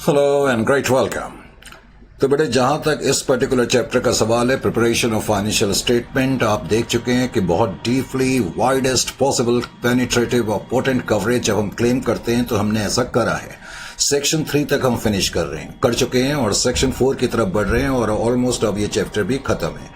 Hello and great welcome. तो बेटे, जहां तक इस पर्टिकुलर चैप्टर का सवाल है, प्रिपरेशन ऑफ फाइनेंशियल स्टेटमेंट, आप देख चुके हैं कि बहुत डीपली वाइडेस्ट पॉसिबल पेनिट्रेटिव और पोटेंट कवरेज जब हम क्लेम करते हैं तो हमने ऐसा करा है। सेक्शन 3 तक हम फिनिश कर चुके हैं और सेक्शन 4 की तरफ बढ़ रहे हैं और ऑलमोस्ट अब ये चैप्टर भी खत्म है।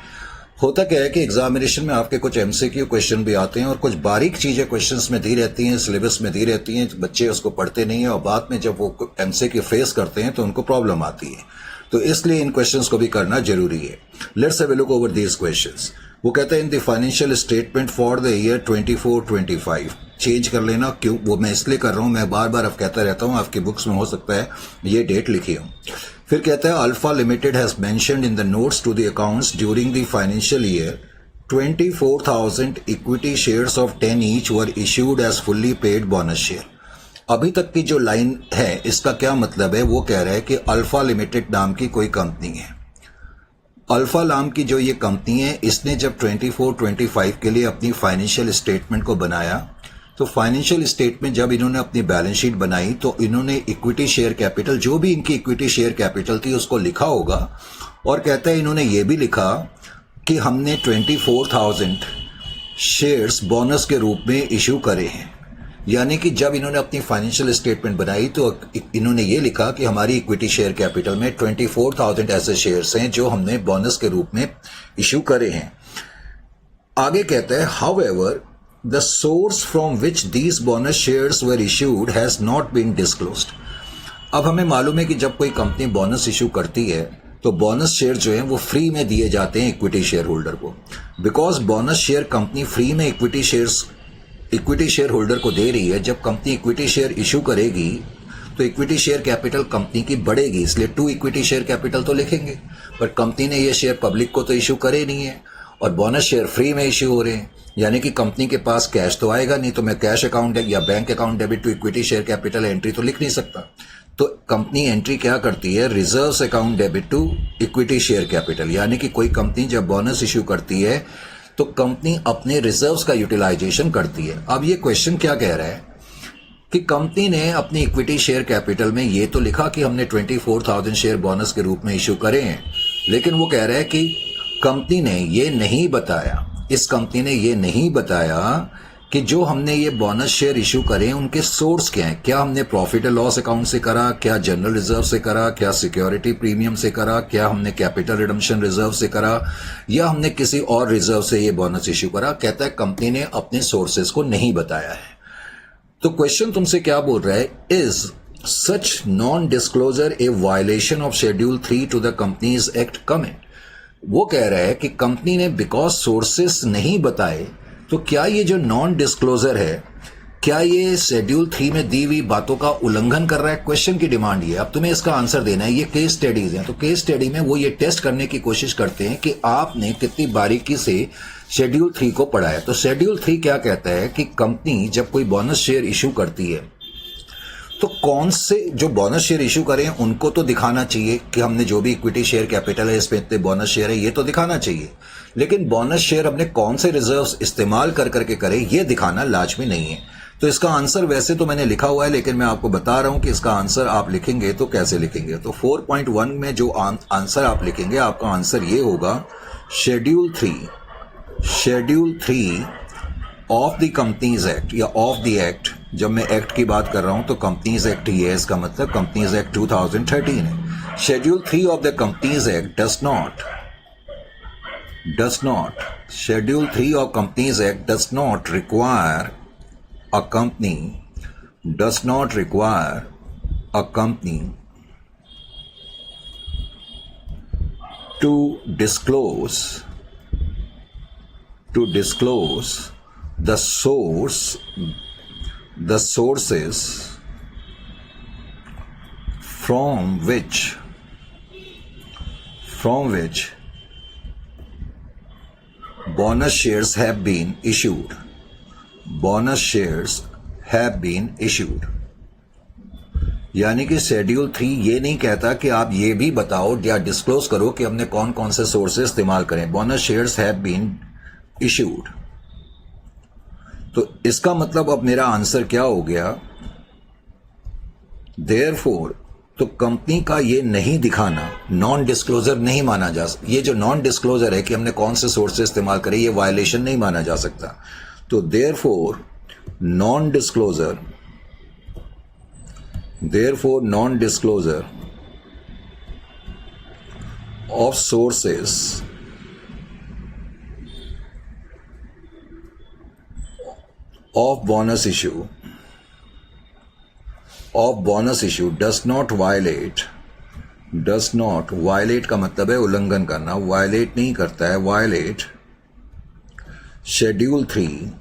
होता क्या है कि एग्जामिनेशन में आपके कुछ एमसीक्यू क्वेश्चन भी आते हैं और कुछ बारीक चीजें क्वेश्चंस में दी रहती हैं, सिलेबस में दी रहती हैं, बच्चे उसको पढ़ते नहीं है और बाद में जब वो एमसीक्यू फेस करते हैं तो उनको प्रॉब्लम आती है। तो इसलिए इन क्वेश्चंस को भी करना जरूरी है। Let's have a look over these questions. वो कहते हैं in the financial statement for the year 24-25 change कर लेना। क्यों वो मैं इसलिए कर रहा हूं, मैं बार बार अब कहता रहता हूं, आपकी बुक्स में हो सकता है ये डेट लिखी हो। फिर कहता है alpha limited has mentioned in the notes to the accounts during the financial year 24,000 equity shares of 10 each were issued as fully paid bonus share. अभी तक की जो लाइन है इसका क्या मतलब है, वो कह रहा है कि अल्फा लिमिटेड नाम की कोई कंपनी है। अल्फा नाम की जो ये कंपनी है, इसने जब 24-25 के लिए अपनी फाइनेंशियल स्टेटमेंट को बनाया तो फाइनेंशियल स्टेटमेंट जब इन्होंने अपनी बैलेंस शीट बनाई तो इन्होंने इक्विटी शेयर कैपिटल, जो भी इनकी इक्विटी शेयर कैपिटल थी, उसको लिखा होगा। और कहता है इन्होंने ये भी लिखा कि हमने 24,000 शेयर्स बोनस के रूप में इश्यू करे हैं। यानी कि जब इन्होंने अपनी फाइनेंशियल स्टेटमेंट बनाई तो इन्होंने ये लिखा कि हमारी इक्विटी शेयर कैपिटल में 24,000 ऐसे शेयर्स हैं जो हमने बोनस के रूप में इश्यू करे हैं। आगे कहता है however the source from which these bonus shares were issued has not been disclosed। अब हमें मालूम है कि जब कोई कंपनी बोनस इश्यू करती है तो बोनस शेयर जो है वो फ्री में दिए जाते हैं इक्विटी शेयर होल्डर को। Because bonus share company free में इक्विटी शेयर होल्डर को दे रही है, जब कंपनी इक्विटी शेयर इश्यू करेगी तो इक्विटी शेयर कैपिटल कंपनी की बढ़ेगी, इसलिए 2 इक्विटी शेयर कैपिटल तो लिखेंगे। पर कंपनी ने ये शेयर पब्लिक को तो इश्यू करे नहीं है और बोनस शेयर फ्री में इश्यू हो रहे हैं, यानी कि कंपनी के पास कैश तो आएगा नहीं, तो मैं कैश अकाउंट या bank account debit to equity share capital entry तो लिख नहीं सकता। तो कंपनी एंट्री क्या करती है, reserves account debit to equity share capital. यानी कि कोई कंपनी जब बोनस इश्यू करती है तो कंपनी अपने रिजर्व्स का यूटिलाइजेशन करती है। अब ये क्वेश्चन क्या कह रहा है कि कंपनी ने अपनी इक्विटी शेयर कैपिटल में ये तो लिखा कि हमने 24,000 शेयर बोनस के रूप में इश्यू करे हैं, लेकिन वो कह रहा है कि कंपनी ने ये नहीं बताया, इस कंपनी ने ये नहीं बताया कि जो हमने ये बोनस शेयर इश्यू करे उनके सोर्स क्या हैं। क्या हमने प्रॉफिट एंड लॉस अकाउंट से करा, क्या जनरल रिजर्व से करा, क्या सिक्योरिटी प्रीमियम से करा, क्या हमने कैपिटल रिडम्पशन रिजर्व से करा, या हमने किसी और रिजर्व से ये बोनस इश्यू करा। कहता है कंपनी ने अपने सोर्सेस को नहीं बताया है। तो क्वेश्चन तुमसे क्या बोल रहा है, is such non disclosure a violation of schedule 3 to the companies act comment. वो कह रहा है कि कंपनी ने बिकॉज सोर्सेस नहीं बताए, तो क्या ये जो नॉन डिस्क्लोजर है, क्या ये शेड्यूल 3 में दी हुई बातों का उल्लंघन कर रहा है। क्वेश्चन की डिमांड ये, अब तुम्हें इसका आंसर देना है। ये केस स्टडीज हैं, तो केस स्टडी में वो ये टेस्ट करने की कोशिश करते हैं कि आपने कितनी बारीकी से शेड्यूल 3 को पढ़ा है। तो शेड्यूल 3 क्या कहता है कि कंपनी जब कोई बोनस शेयर इश्यू करती है तो कौन से जो बोनस शेयर इश्यू करें उनको तो दिखाना चाहिए कि हमने जो भी इक्विटी शेयर कैपिटल है इसमें इतने बोनस शेयर है, ये तो दिखाना चाहिए। लेकिन बोनस शेयर हमने कौन से रिजर्व्स इस्तेमाल कर करके करें, ये दिखाना लाजमी नहीं है। तो इसका आंसर वैसे तो मैंने लिखा हुआ है, लेकिन मैं आपको बता रहा हूं कि इसका आंसर आप लिखेंगे तो कैसे लिखेंगे। तो 4.1 में जो आंसर आप लिखेंगे, आपका आंसर ये होगा schedule 3 of the companies act या ऑफ द एक्ट। जब मैं एक्ट की बात कर रहा हूं तो कंपनीज एक्ट ही है, इसका मतलब कंपनीज एक्ट 2013 है। Schedule 3 of the companies act schedule 3 of companies act does not require a company to disclose the sources from which bonus shares have been issued. यानी कि शेड्यूल 3 ये नहीं कहता कि आप ये भी बताओ या डिस्क्लोज करो कि हमने कौन कौन से सोर्सेस इस्तेमाल करें। Bonus shares have been issued. तो इसका मतलब अब मेरा आंसर क्या हो गया, देयरफॉर तो कंपनी का ये नहीं दिखाना नॉन डिस्क्लोजर नहीं माना जा सकता। ये जो नॉन डिस्क्लोजर है कि हमने कौन से सोर्स से इस्तेमाल करे, ये वायलेशन नहीं माना जा सकता। तो therefore non disclosure of sources of bonus issue does not violate का मतलब है उल्लंघन करना, वायलेट नहीं करता है, violate schedule 3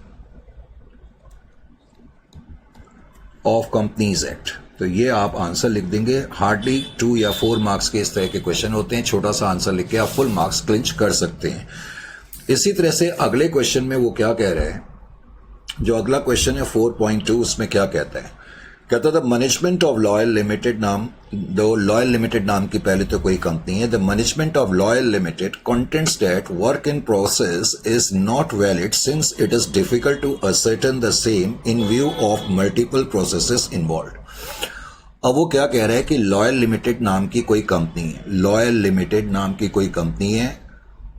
of companies act. तो ये आप आंसर लिख देंगे। हार्डली 2 या 4 मार्क्स के इस तरह के क्वेश्चन होते हैं, छोटा सा आंसर लिख के आप फुल मार्क्स क्लिंच कर सकते हैं। इसी तरह से अगले क्वेश्चन में वो क्या कह रहे हैं, जो अगला क्वेश्चन है 4.2, उसमें क्या कहता है, कहता था मैनेजमेंट ऑफ लॉयल लिमिटेड नाम की पहले तो कोई कंपनी है। The management of loyal limited contends that work in process is not valid since it is difficult to ascertain the same in view of multiple processes involve. अब वो क्या कह रहा है कि लॉयल लिमिटेड नाम की कोई कंपनी है,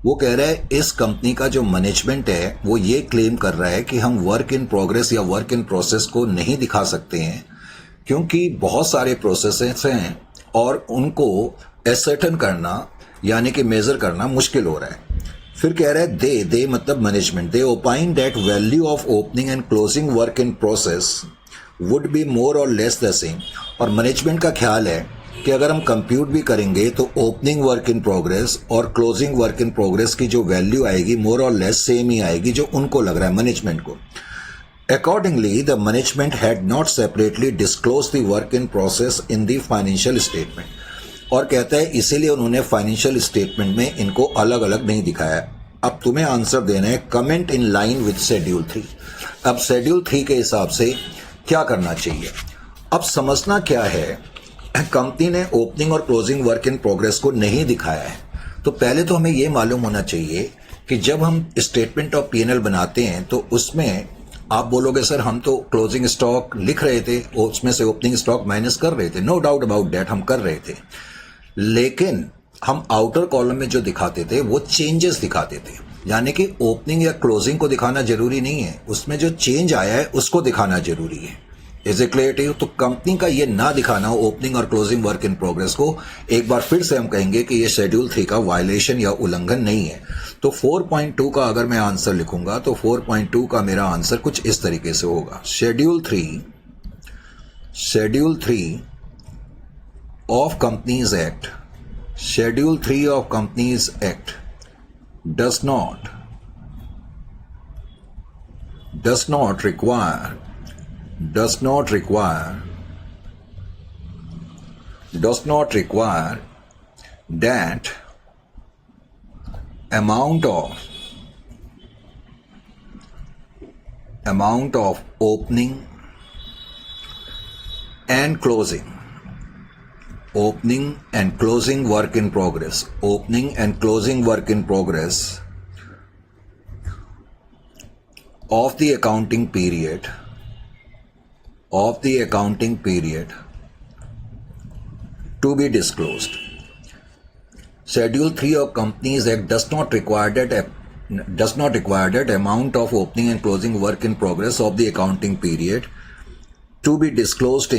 वो कह रहा है इस कंपनी का जो मैनेजमेंट है वो ये क्लेम कर रहा है कि हम वर्क इन प्रोग्रेस या वर्क इन प्रोसेस को नहीं दिखा सकते हैं क्योंकि बहुत सारे प्रोसेसेस हैं और उनको एसर्टन करना यानी कि मेजर करना मुश्किल हो रहा है। फिर कह रहा है दे मतलब management, they opine that value of opening and closing work in process would be more और लेस द सेम। और मैनेजमेंट का ख्याल है कि अगर हम कंप्यूट भी करेंगे तो ओपनिंग वर्क इन प्रोग्रेस और क्लोजिंग वर्क इन प्रोग्रेस की जो वैल्यू आएगी मोर और लेस सेम ही आएगी जो उनको लग रहा है मैनेजमेंट को। Accordingly the management had not separately disclose the work in process in the financial statement. और कहता है इसीलिए उन्होंने फाइनेंशियल स्टेटमेंट में इनको अलग अलग नहीं दिखाया। अब तुम्हें आंसर देना है comment in line with schedule 3। अब शेड्यूल 3 के हिसाब से क्या करना चाहिए। अब समझना क्या है, कंपनी ने ओपनिंग और क्लोजिंग वर्क इन प्रोग्रेस को नहीं दिखाया है। तो पहले तो हमें यह मालूम होना चाहिए कि जब हम स्टेटमेंट ऑफ पीएनएल बनाते हैं तो उसमें आप बोलोगे सर हम तो क्लोजिंग स्टॉक लिख रहे थे, उसमें से ओपनिंग स्टॉक माइनस कर रहे थे। नो डाउट अबाउट दैट, हम कर रहे थे, लेकिन हम आउटर कॉलम में जो दिखाते थे वो चेंजेस दिखाते थे, यानी कि ओपनिंग या क्लोजिंग को दिखाना जरूरी नहीं है, उसमें जो चेंज आया है उसको दिखाना जरूरी है। Is it clear to you? तो कंपनी का ये ना दिखाना ओपनिंग और क्लोजिंग वर्क इन प्रोग्रेस को, एक बार फिर से हम कहेंगे कि ये शेड्यूल 3 का वायलेशन या उल्लंघन नहीं है। तो 4.2 का अगर मैं आंसर लिखूंगा तो 4.2 का मेरा आंसर कुछ इस तरीके से होगा। Schedule 3 of companies act, schedule 3 of companies act does not require that amount of opening and closing work in progress of the accounting period to be disclosed. Schedule 3 of Companies Act does not require that amount of opening and closing work in progress of the accounting period to be disclosed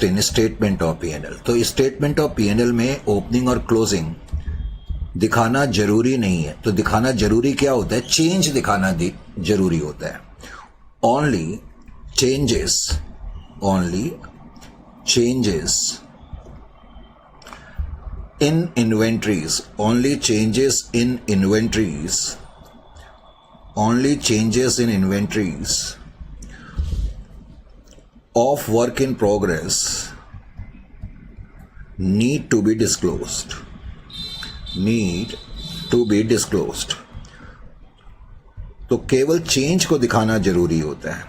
in statement of P&L. तो statement of P&L में opening और closing दिखाना जरूरी नहीं है। तो दिखाना जरूरी क्या होता है? चेंज दिखाना जरूरी होता है। only changes in inventories of work in progress need to be disclosed. तो केवल चेंज को दिखाना जरूरी होता है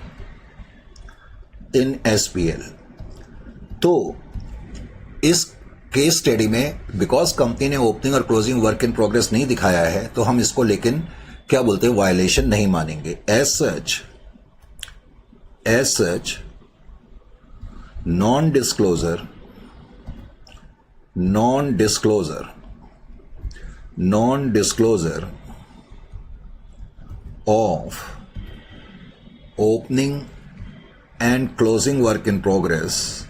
इन एसपीएल। तो इस केस स्टडी में बिकॉज कंपनी ने ओपनिंग और क्लोजिंग वर्क इन प्रोग्रेस नहीं दिखाया है तो हम इसको लेकिन क्या बोलते हैं, वायलेशन नहीं मानेंगे। As such non disclosure of opening and closing work in progress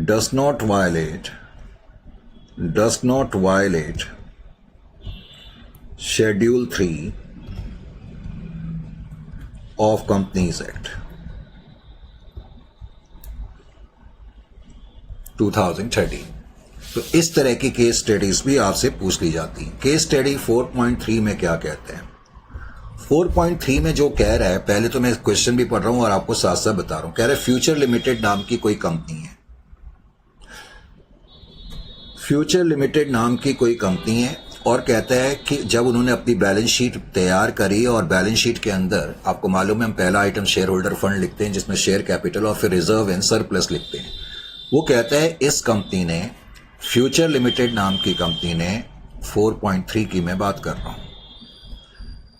does not violate Schedule 3 of Companies Act 2013। तो इस तरह की केस स्टडीज भी आपसे पूछ ली जाती हैं। केस स्टडी 4.3 में क्या कहते हैं? 4.3 में जो कह रहा है, पहले तो मैं क्वेश्चन भी पढ़ रहा हूं और आपको साथ साथ बता रहा हूं। कह रहा है फ्यूचर लिमिटेड नाम की कोई कंपनी है, फ्यूचर लिमिटेड नाम की कोई कंपनी है, और कहता है कि जब उन्होंने अपनी बैलेंस शीट तैयार करी और बैलेंस शीट के अंदर, आपको मालूम है हम पहला आइटम शेयर होल्डर फंड लिखते हैं जिसमें शेयर कैपिटल और फिर रिजर्व एंड सरप्लस लिखते हैं। वो कहता है इस कंपनी ने, फ्यूचर लिमिटेड नाम की कंपनी ने, 4.3 की मैं बात कर रहा हूं,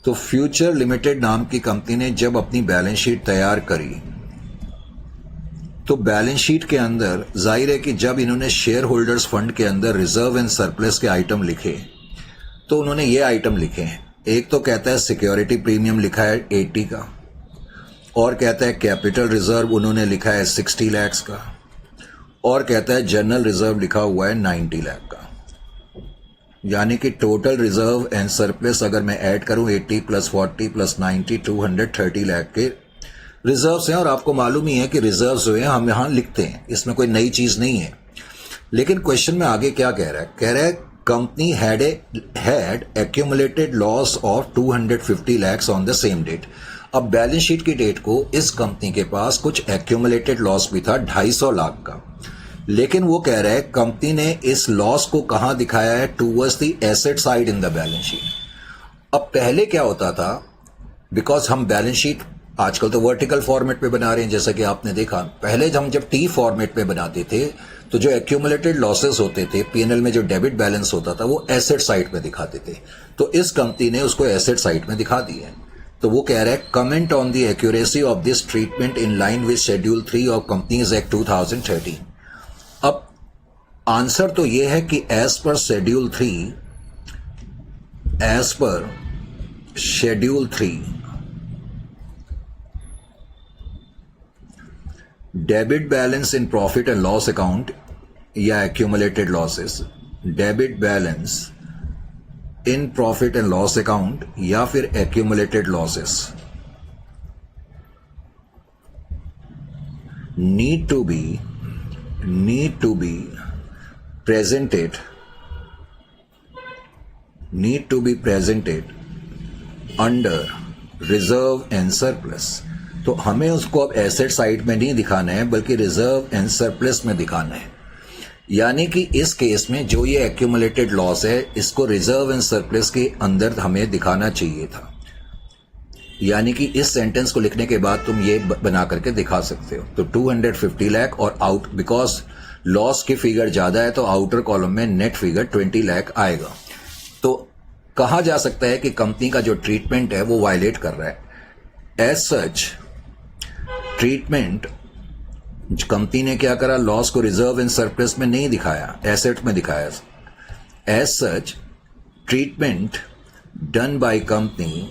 तो फ्यूचर लिमिटेड नाम की कंपनी ने जब अपनी बैलेंस शीट तैयार करी तो बैलेंस शीट के अंदर जाहिर है कि जब इन्होंने शेयर होल्डर्स फंड के अंदर रिजर्व एंड सरप्लस के आइटम लिखे तो उन्होंने ये आइटम लिखे हैं। एक तो कहता है सिक्योरिटी प्रीमियम लिखा है 80 का, और कहता है कैपिटल रिजर्व उन्होंने लिखा है 60 लाख का, और कहता है जनरल रिजर्व लिखा हुआ है 90 लाख का। यानी कि टोटल रिजर्व एंड सरप्लस अगर मैं ऐड करूं 80 + 40 + 90 230 लाख के रिजर्व्स हैं। और आपको मालूम ही है कि रिजर्व्स जो हैं हम यहां लिखते हैं, इसमें कोई नई चीज नहीं है। लेकिन क्वेश्चन में आगे क्या कह रहा है? कह रहा है company had accumulated loss of 250 lakhs on the same date. अब बैलेंस शीट की डेट को इस कंपनी के पास कुछ एक्यूमुलेटेड लॉस भी था 250 लाख का, लेकिन वो कह रहा है कंपनी ने इस लॉस को कहां दिखाया है? Towards the asset side in the balance sheet. अब पहले क्या होता था, बिकॉज हम बैलेंस शीट आजकल तो वर्टिकल फॉर्मेट पे बना रहे हैं, जैसा कि आपने देखा। पहले हम जब टी फॉर्मेट पे बनाते थे तो जो एक्यूमुलेटेड लॉसेस होते थे पीएनएल में, जो डेबिट बैलेंस होता था, वो एसेट साइड में दिखाते थे। तो इस कंपनी ने उसको एसेट साइड में दिखा दी है। तो वो कह रहा है comment on the accuracy of this treatment in line with schedule 3 of companies act 2013। अब आंसर तो ये है कि as per schedule 3 debit balance in profit and loss account या accumulated losses, debit balance in profit and loss account या फिर accumulated losses need to be presented under reserve and surplus। तो हमें उसको अब एसेट साइड में नहीं दिखाना है बल्कि रिजर्व एंड सरप्लस में दिखाना है। यानी कि इस केस में जो ये एक्यूमुलेटेड लॉस है इसको रिजर्व एंड सरप्लस के अंदर हमें दिखाना चाहिए था। यानी कि इस सेंटेंस को लिखने के बाद तुम ये बना करके दिखा सकते हो। तो 250 लाख और आउट, बिकॉज लॉस की फिगर ज्यादा है तो आउटर कॉलम में नेट फिगर 20 लाख आएगा। तो कहा जा सकता है कि कंपनी का जो ट्रीटमेंट है वो वायलेट कर रहा है। एज सच ट्रीटमेंट, कंपनी ने क्या करा, लॉस को रिजर्व एंड सरप्लस में नहीं दिखाया, एसेट में दिखाया। As such treatment done by company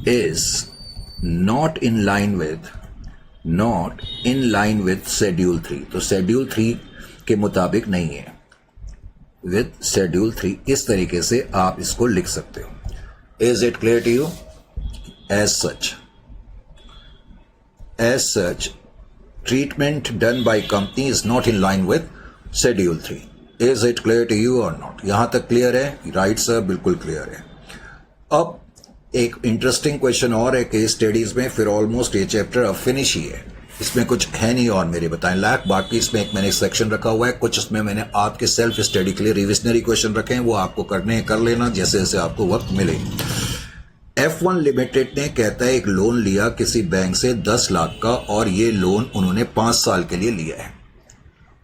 is not in line with Schedule 3। तो Schedule 3 के मुताबिक नहीं है, with Schedule 3। इस तरीके से आप इसको लिख सकते हो। Is it clear to you? As such, treatment done by company is not in line with Schedule 3। Is it clear to you or not? यहां तक क्लियर है? राइट सर, बिल्कुल क्लियर है। अब एक इंटरेस्टिंग क्वेश्चन और है केस स्टडीज में, फिर ऑलमोस्ट ये चैप्टर अब फिनिश ही है। इसमें कुछ है नहीं और मेरे बताएं लायक। बाकी इसमें एक मैंने सेक्शन रखा हुआ है, कुछ इसमें मैंने आपके सेल्फ स्टडी के लिए रिविजनरी क्वेश्चन रखे हैं, वो आपको कर लेना जैसे जैसे आपको वक्त मिले। F1 लिमिटेड ने कहता है एक लोन लिया किसी बैंक से 10 लाख का, और ये लोन उन्होंने 5 साल के लिए लिया है।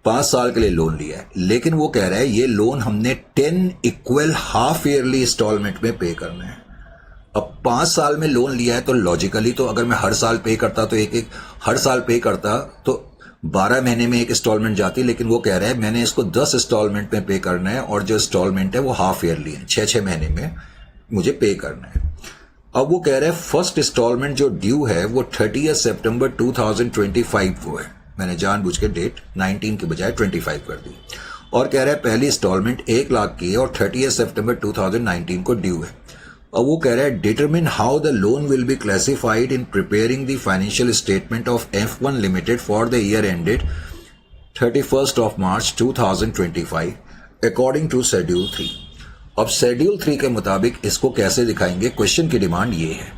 5 साल के लिए लोन लिया है, लेकिन वो कह रहा है ये लोन हमने 10 इक्वल हाफ ईयरली इंस्टॉलमेंट में पे करना है। अब 5 साल में लोन लिया है तो लॉजिकली तो अगर मैं हर साल पे करता तो हर साल पे करता तो 12 महीने में एक इंस्टॉलमेंट जाती, लेकिन वो कह रहा है मैंने इसको 10 इंस्टॉलमेंट में पे करना है और जो इंस्टॉलमेंट है वो हाफ ईयरली है, 6 महीने में मुझे पे करना है। अब वो कह रहा है फर्स्ट इंस्टॉलमेंट जो ड्यू है वो 30 सितंबर 2025 को है। मैंने जानबूझ के डेट 19 के बजाय 25 कर दी और कह रहा है पहली इंस्टॉलमेंट 1 लाख की है और 30 सितंबर 2019 को ड्यू है। अब वो कह रहा है determine how the loan will be classified in preparing the financial statement of F1 limited for the year ended 31 March 2025 according to schedule 3। अब शेड्यूल 3 के मुताबिक इसको कैसे दिखाएंगे, क्वेश्चन की डिमांड ये है।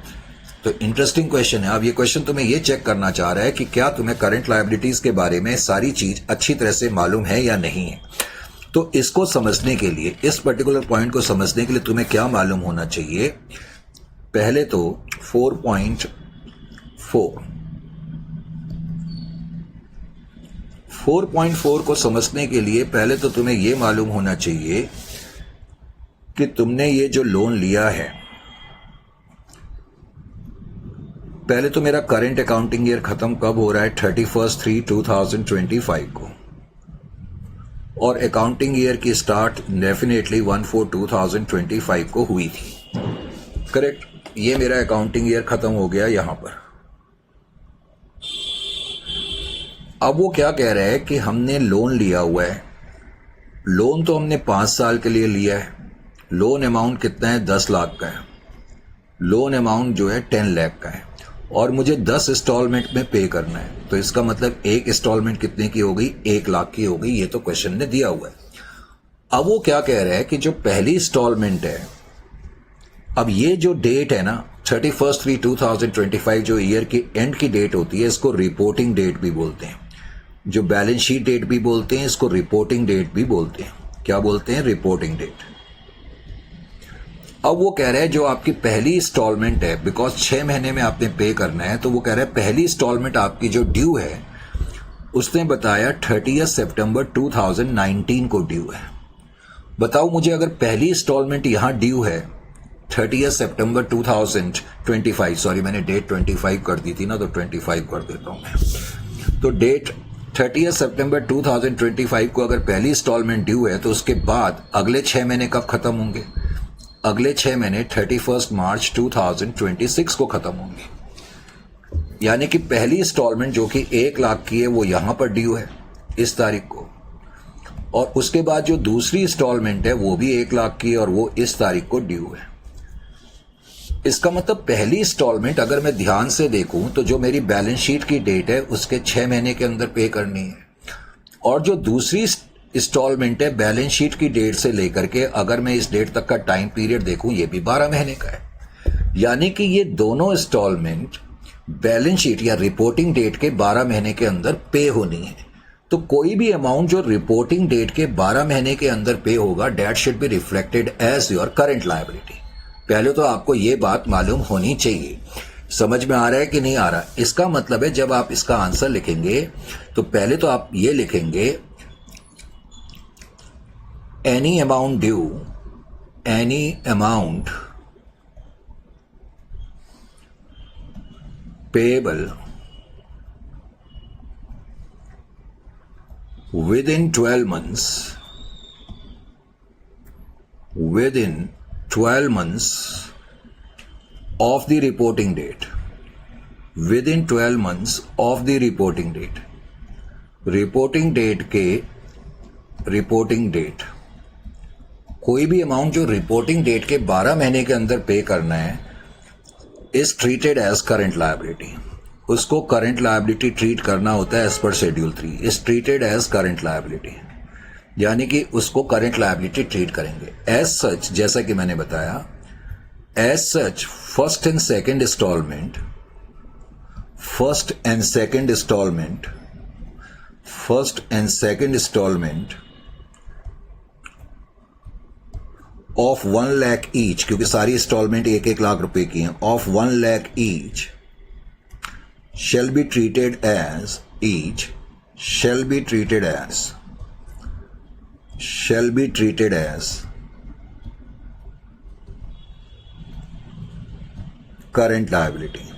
तो इंटरेस्टिंग क्वेश्चन है। अब ये क्वेश्चन तुम्हें ये चेक करना चाह रहा है कि क्या तुम्हें करंट लायबिलिटीज के बारे में सारी चीज अच्छी तरह से मालूम है या नहीं है। तो इसको समझने के लिए, इस पर्टिकुलर पॉइंट को समझने के लिए तुम्हें क्या मालूम होना चाहिए, पहले तो 4.4 को समझने के लिए पहले तो तुम्हें ये मालूम होना चाहिए कि तुमने ये जो लोन लिया है, पहले तो मेरा करंट अकाउंटिंग ईयर खत्म कब हो रहा है, 31/3/2025 को, और अकाउंटिंग ईयर की स्टार्ट डेफिनेटली 1/4/2025 को हुई थी, करेक्ट। ये मेरा अकाउंटिंग ईयर खत्म हो गया यहां पर। अब वो क्या कह रहा है कि हमने लोन लिया हुआ है, लोन तो हमने 5 साल के लिए लिया है, लोन अमाउंट कितना है, 10 लाख का है, लोन अमाउंट जो है 10 लाख का है और मुझे 10 इंस्टॉलमेंट में पे करना है। तो इसका मतलब एक इंस्टॉलमेंट कितने की हो गई, 1 लाख की हो गई। ये तो क्वेश्चन ने दिया हुआ है। अब वो क्या कह रहा है कि जो पहली इंस्टॉलमेंट है, अब ये जो डेट है ना 31/3/2025 जो ईयर की एंड की डेट होती है, इसको रिपोर्टिंग डेट भी बोलते हैं, जो बैलेंस शीट डेट भी बोलते हैं, इसको रिपोर्टिंग डेट भी बोलते हैं। क्या बोलते हैं, रिपोर्टिंग डेट। अब वो कह रहे हैं जो आपकी पहली इंस्टॉलमेंट है, बिकॉज 6 महीने में आपने पे करना है, तो वो कह रहे हैं पहली इंस्टॉलमेंट आपकी जो ड्यू है, उसने बताया 30 सितंबर 2019 को ड्यू है। बताओ मुझे, अगर पहली इंस्टॉलमेंट यहां ड्यू है 30 सितंबर 2025, सॉरी मैंने डेट 25 कर दी थी ना, तो 25 कर देता हूं मैं। तो डेट 30 सितंबर 2025 को अगर पहली इंस्टॉलमेंट ड्यू है, तो उसके बाद अगले 6 महीने कब खत्म होंगे, अगले 6 महीने 31 मार्च 2026 को खत्म होंगे। यानी कि पहली इंस्टॉलमेंट जो कि 1 लाख की है वो यहां पर ड्यू है इस तारीख को, और उसके बाद जो दूसरी इंस्टॉलमेंट है वो भी 1 लाख की है और वो इस तारीख को ड्यू है। इसका मतलब पहली इंस्टॉलमेंट अगर मैं ध्यान से देखूं तो जो मेरी बैलेंस शीट की डेट है उसके 6 महीने के अंदर पे करनी है, और जो दूसरी इंस्टॉलमेंट है बैलेंस शीट की डेट से लेकर के अगर मैं इस डेट तक का टाइम पीरियड देखूं, ये भी 12 महीने का है। यानी कि ये दोनों इंस्टॉलमेंट बैलेंस शीट या रिपोर्टिंग डेट के 12 महीने के अंदर पे होनी है। तो कोई भी अमाउंट जो रिपोर्टिंग डेट के 12 महीने के अंदर पे होगा, that should be reflected as your current liability. पहले तो आपको ये बात मालूम होनी चाहिए। समझ में आ रहा है कि नहीं आ रहा? इसका मतलब है जब आप इसका आंसर लिखेंगे तो पहले तो आप ये लिखेंगे any amount due, any amount payable within 12 months, within 12 months of the reporting date, within 12 months of the reporting date, reporting date के रिपोर्टिंग डेट, कोई भी अमाउंट जो रिपोर्टिंग डेट के 12 महीने के अंदर पे करना है is treated as current liability. उसको करंट लायबिलिटी ट्रीट करना होता है as per schedule 3, is treated as current liability, यानी कि उसको करंट लायबिलिटी ट्रीट करेंगे। एज सच, जैसा कि मैंने बताया, as such first and second instalment, first and second instalment, first and second instalment of 1 lakh each, क्योंकि सारी इंस्टॉलमेंट 1-1 लाख रुपए की हैं, of 1 lakh each shall be treated as, each shall be treated as, shall be treated as current liability.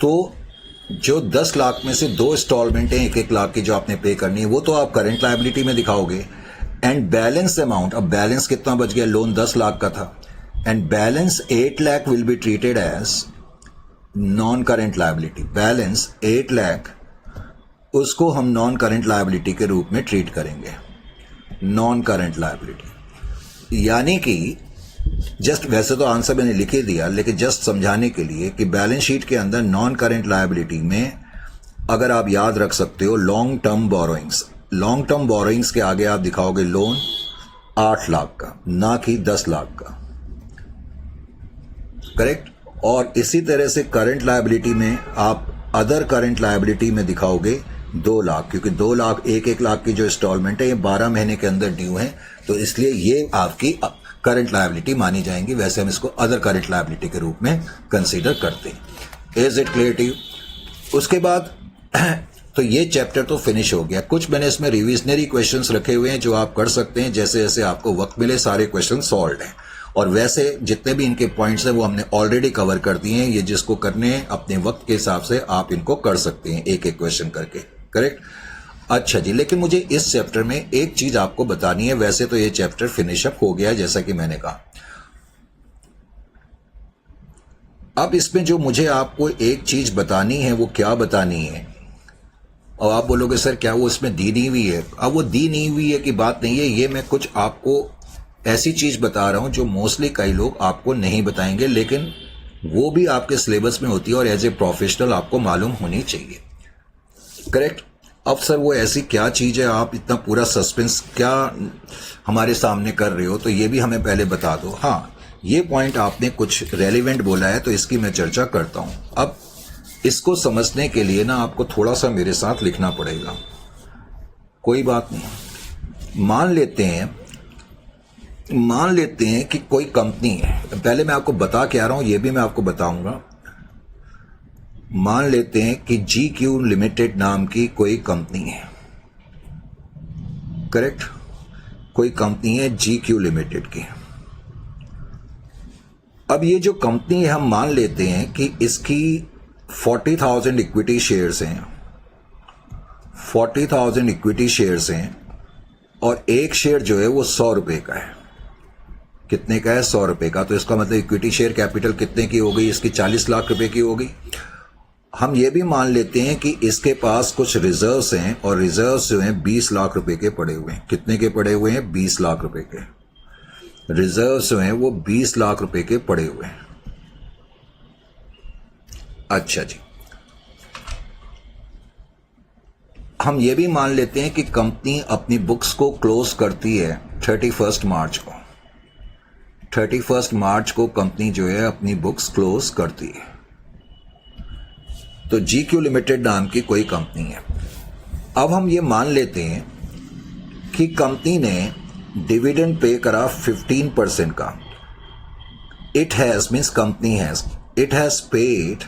तो जो 10 लाख में से 2 instalment हैं 1-1 लाख की जो आपने पे करनी है, वो तो आप करंट लायबिलिटी में दिखाओगे। एंड बैलेंस अमाउंट, अब बैलेंस कितना बच गया, लोन 10 लाख का था, and balance 8 lakh will be treated as non current liability. Balance 8 lakh उसको हम नॉन करंट लायबिलिटी के रूप में ट्रीट करेंगे, नॉन करंट लायबिलिटी। यानी कि जस्ट, वैसे तो आंसर मैंने लिख ही दिया, लेकिन जस्ट समझाने के लिए कि बैलेंस शीट के अंदर नॉन करंट लायबिलिटी में अगर आप याद रख सकते हो long term borrowings, long term borrowings के आगे आप दिखाओगे लोन 8 लाख का, ना कि 10 लाख का, करेक्ट। और इसी तरह से करंट लायबिलिटी में आप अदर करंट लायबिलिटी में दिखाओगे 2 लाख, क्योंकि 2 लाख 1-1 लाख की जो इंस्टॉलमेंट है ये 12 महीने के अंदर ड्यू है, तो इसलिए ये आपकी करंट लायबिलिटी मानी जाएंगी। वैसे हम इसको अदर करंट लायबिलिटी के रूप में कंसीडर करते हैं। Is it clear to you? उसके बाद तो ये चैप्टर तो फिनिश हो गया। कुछ मैंने इसमें रिविजनरी क्वेश्चंस रखे हुए हैं जो आप कर सकते हैं, जैसे जैसे आपको वक्त मिले सारे क्वेश्चन सॉल्व हैं। और वैसे जितने भी इनके पॉइंट्स हैं वो हमने ऑलरेडी कवर कर दिए हैं। ये जिसको करने हैं अपने वक्त के हिसाब से आप इनको कर सकते हैं, एक एक क्वेश्चन करके, करेक्ट। अच्छा जी, लेकिन मुझे इस चैप्टर में एक चीज आपको बतानी है। वैसे तो ये चैप्टर फिनिश अप हो गया है जैसा कि मैंने कहा। अब इसमें जो मुझे आपको एक चीज बतानी है वो क्या बतानी है, और आप बोलोगे सर क्या वो इसमें दी नहीं हुई है? अब वो दी नहीं हुई है की बात नहीं है, ये मैं कुछ आपको ऐसी चीज बता रहा हूं जो मोस्टली कई लोग आपको नहीं बताएंगे, लेकिन वो भी आपके सिलेबस में होती है और एज ए प्रोफेशनल आपको मालूम होनी चाहिए, करेक्ट। अब सर वो ऐसी क्या चीज है, आप इतना पूरा सस्पेंस क्या हमारे सामने कर रहे हो, तो ये भी हमें पहले बता दो। हाँ, ये पॉइंट आपने कुछ रेलिवेंट बोला है तो इसकी मैं चर्चा करता हूं। अब इसको समझने के लिए ना आपको थोड़ा सा मेरे साथ लिखना पड़ेगा, कोई बात नहीं। मान लेते हैं कि कोई कंपनी है, पहले मैं आपको बता के आ रहा हूं, ये भी मैं आपको बताऊंगा। मान लेते हैं कि GQ लिमिटेड नाम की कोई कंपनी है, करेक्ट। कोई कंपनी है GQ लिमिटेड की। अब ये जो कंपनी है हम मान लेते हैं कि इसकी 40,000 इक्विटी शेयर्स हैं, 40,000 इक्विटी शेयर्स हैं, और एक शेयर जो है वो 100 रुपए का है। कितने का है? 100 रुपए का। तो इसका मतलब इक्विटी शेयर कैपिटल कितने की हो गई? इसकी 40 लाख रुपए की होगी। हम ये भी मान लेते हैं कि इसके पास कुछ रिजर्व्स हैं, और रिजर्व्स जो हैं 20 लाख रुपए के पड़े हुए हैं। कितने के पड़े हुए हैं? 20 लाख रुपए के रिजर्व्स जो हैं वो 20 लाख रुपए के पड़े हुए हैं। अच्छा जी, हम ये भी मान लेते हैं कि कंपनी अपनी बुक्स को क्लोज करती है 31 मार्च को। 31 मार्च को कंपनी जो है अपनी बुक्स क्लोज करती है। तो GQ लिमिटेड नाम की कोई कंपनी है। अब हम ये मान लेते हैं कि कंपनी ने डिविडेंड पे करा 15% का। It has means company has, it has paid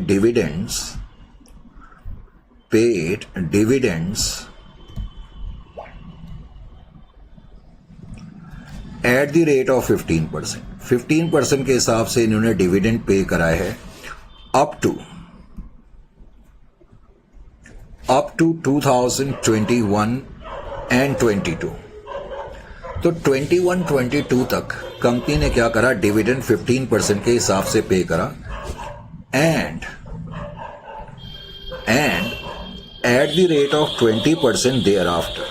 dividends eight the rate of 15%। 15% के हिसाब से इन्होंने डिविडेंड पे कराया है अप टू 2021 एंड 22। तो 21-22 तक कंपनी ने क्या करा? डिविडेंड 15% के हिसाब से पे करा, and at the rate of 20% thereafter,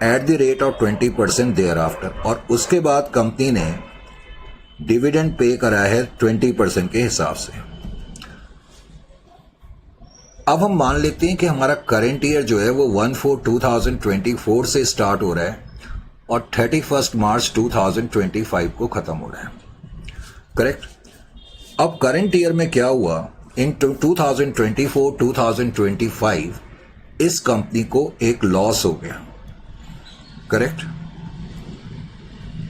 at the rate of 20% thereafter. और उसके बाद कंपनी ने डिविडेंड पे करा है 20% के हिसाब से। अब हम मान लेते हैं कि हमारा करंट ईयर जो है वो 1/4/2024 से स्टार्ट हो रहा है और 31 मार्च 2025 को खत्म हो रहा है, करेक्ट। अब करंट ईयर में क्या हुआ? इन 2024-2025 इस कंपनी को एक लॉस हो गया, करेक्ट।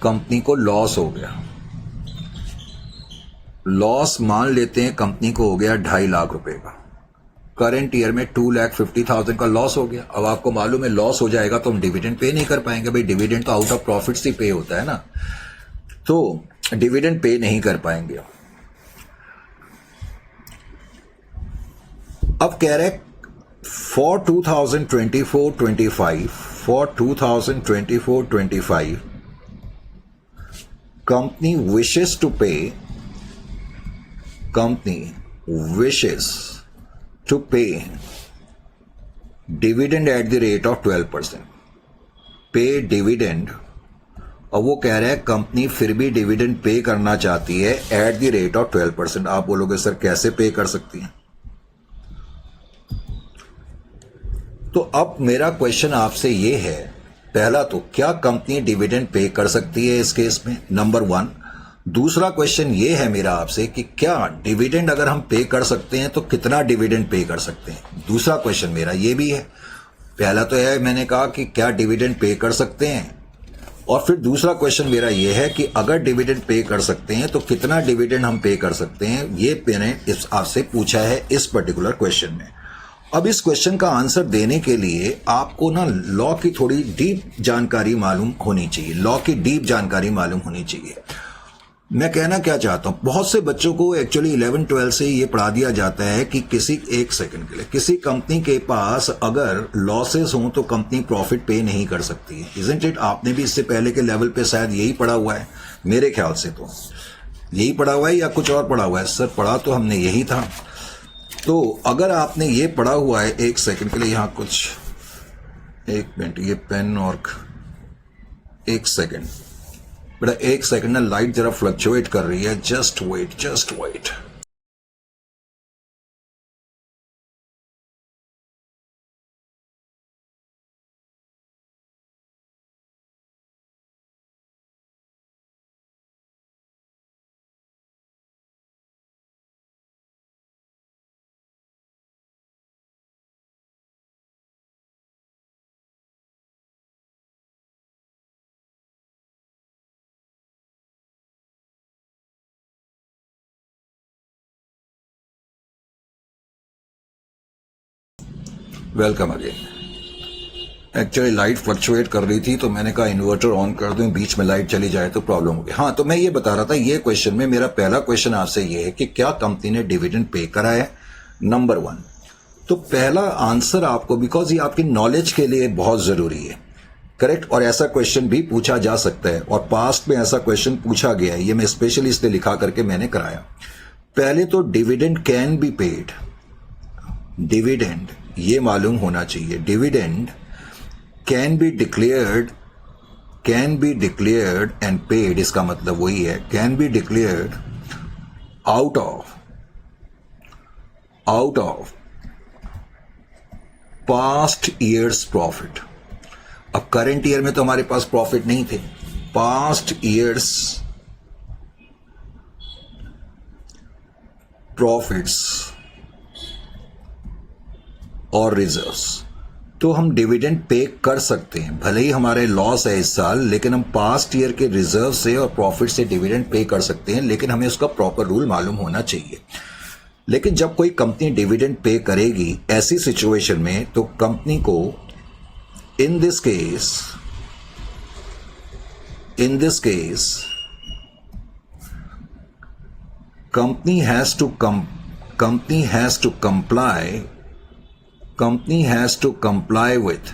कंपनी को लॉस हो गया। लॉस मान लेते हैं कंपनी को हो गया 2.5 लाख रुपए का। करंट ईयर में 2,50,000 का लॉस हो गया। अब आपको मालूम है लॉस हो जाएगा तो हम डिविडेंड पे नहीं कर पाएंगे भाई, डिविडेंड तो आउट ऑफ प्रॉफिट से पे होता है ना। तो डिविडेंड पे नहीं कर पाएंगे। अब कह रहे for 2024-25 company wishes to pay dividend at the rate of 12%, पे डिविडेंड। और वो कह रहे हैं कंपनी फिर भी डिविडेंड पे करना चाहती है एट द रेट ऑफ 12%। आप बोलोगे सर कैसे पे कर सकती है? तो अब मेरा क्वेश्चन आपसे ये है, पहला तो क्या कंपनी डिविडेंड पे कर सकती है इस केस में, नंबर 1। दूसरा क्वेश्चन ये है मेरा आपसे कि क्या डिविडेंड अगर हम पे कर सकते हैं तो कितना डिविडेंड पे कर सकते हैं, दूसरा क्वेश्चन मेरा ये भी है। पहला तो है मैंने कहा कि क्या डिविडेंड पे कर सकते हैं, और फिर दूसरा क्वेश्चन मेरा ये है कि अगर डिविडेंड पे कर सकते हैं तो कितना डिविडेंड हम पे कर सकते हैं। ये मैंने आपसे पूछा है इस पर्टिकुलर क्वेश्चन में। अब इस क्वेश्चन का आंसर देने के लिए आपको ना लॉ की थोड़ी डीप जानकारी मालूम होनी चाहिए, लॉ की डीप जानकारी मालूम होनी चाहिए। मैं कहना क्या चाहता हूं, बहुत से बच्चों को एक्चुअली 11-12 से ये पढ़ा दिया जाता है कि एक सेकंड के लिए किसी कंपनी के पास अगर लॉसेस हों तो कंपनी प्रॉफिट पे नहीं कर सकती है। Isn't it? आपने भी इससे पहले के लेवल पे शायद यही पढ़ा हुआ है, मेरे ख्याल से तो यही पढ़ा हुआ है या कुछ और पढ़ा हुआ है? सर पढ़ा तो हमने यही था। तो अगर आपने ये पढ़ा हुआ है, एक सेकंड के लिए यहाँ कुछ, एक मिनट, ये पेन और एक सेकंड बेटा, एक सेकंड ना, लाइट जरा फ्लक्चुएट कर रही है, just wait. Welcome again. Actually light fluctuate कर रही थी तो मैंने कहा इन्वर्टर ऑन कर दूं, बीच में लाइट चली जाए तो प्रॉब्लम होगी। हाँ, तो मैं ये बता रहा था, ये क्वेश्चन में मेरा पहला क्वेश्चन आपसे ये है कि क्या कंपनी ने डिविडेंड पे करा है, नंबर 1। तो पहला आंसर आपको, बिकॉज ये आपकी नॉलेज के लिए बहुत जरूरी है, करेक्ट, और ऐसा क्वेश्चन भी पूछा जा सकता है और पास्ट में ऐसा क्वेश्चन पूछा गया है, ये मैं स्पेशली इसलिए लिखा करके मैंने कराया। पहले तो dividend can be paid, dividend ये मालूम होना चाहिए, dividend can be declared and paid, इसका मतलब वही है, can be declared out of past years profit. अब करंट ईयर में तो हमारे पास प्रॉफिट नहीं थे, पास्ट ईयर्स प्रॉफिट्स और रिजर्व्स। तो हम डिविडेंड पे कर सकते हैं, भले ही हमारे लॉस है इस साल, लेकिन हम पास्ट ईयर के रिजर्व से और प्रॉफिट से डिविडेंड पे कर सकते हैं, लेकिन हमें उसका प्रॉपर रूल मालूम होना चाहिए। लेकिन जब कोई कंपनी डिविडेंड पे करेगी ऐसी सिचुएशन में, तो कंपनी को in this case company has to comply with,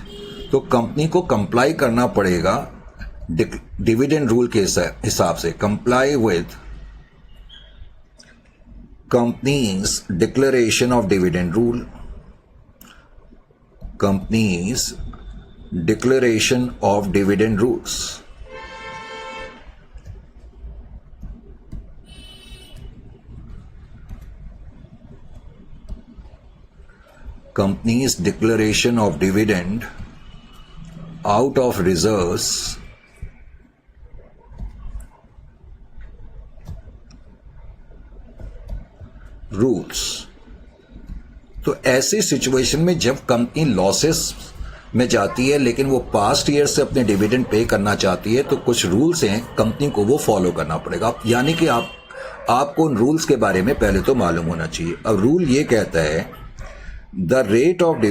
तो कंपनी को कंप्लाई करना पड़ेगा डिविडेंड रूल के हिसाब से, comply with companies declaration of dividend rule, companies declaration of dividend rules. Company's declaration of dividend out of reserves rules। तो ऐसी situation में जब कंपनी लॉसेस में जाती है लेकिन वो पास्ट ईयर से अपने डिविडेंड पे करना चाहती है, तो कुछ रूल्स हैं कंपनी को वो फॉलो करना पड़ेगा। यानी कि आपको उन रूल्स के बारे में पहले तो मालूम होना चाहिए। अब रूल ये कहता है, the rate of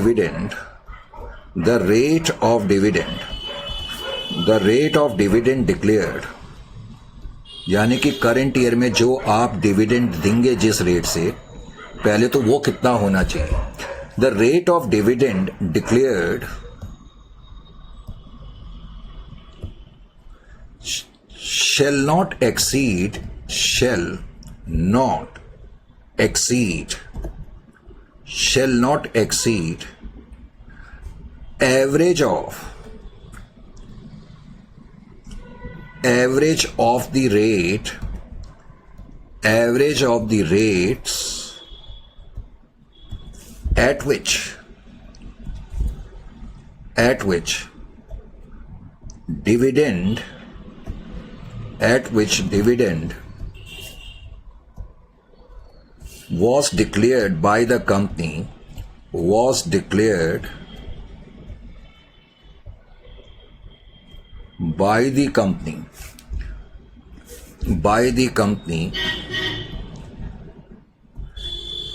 dividend declared यानी कि करंट ईयर में जो आप डिविडेंड देंगे जिस रेट से, पहले तो वो कितना होना चाहिए। The rate of dividend declared shall not exceed average of the rates at which dividend was declared by the company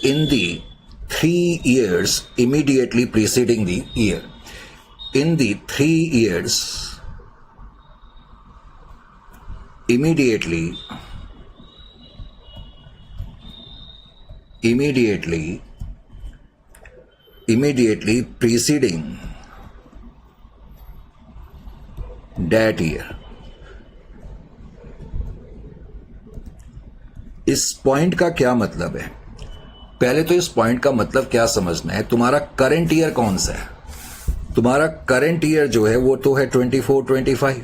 in the 3 years immediately preceding the year. In the 3 years immediately preceding that year. इस point का क्या मतलब है? पहले तो इस point का मतलब क्या समझना है। तुम्हारा करंट ईयर कौन सा है? तुम्हारा करंट ईयर जो है वो तो है 24-25।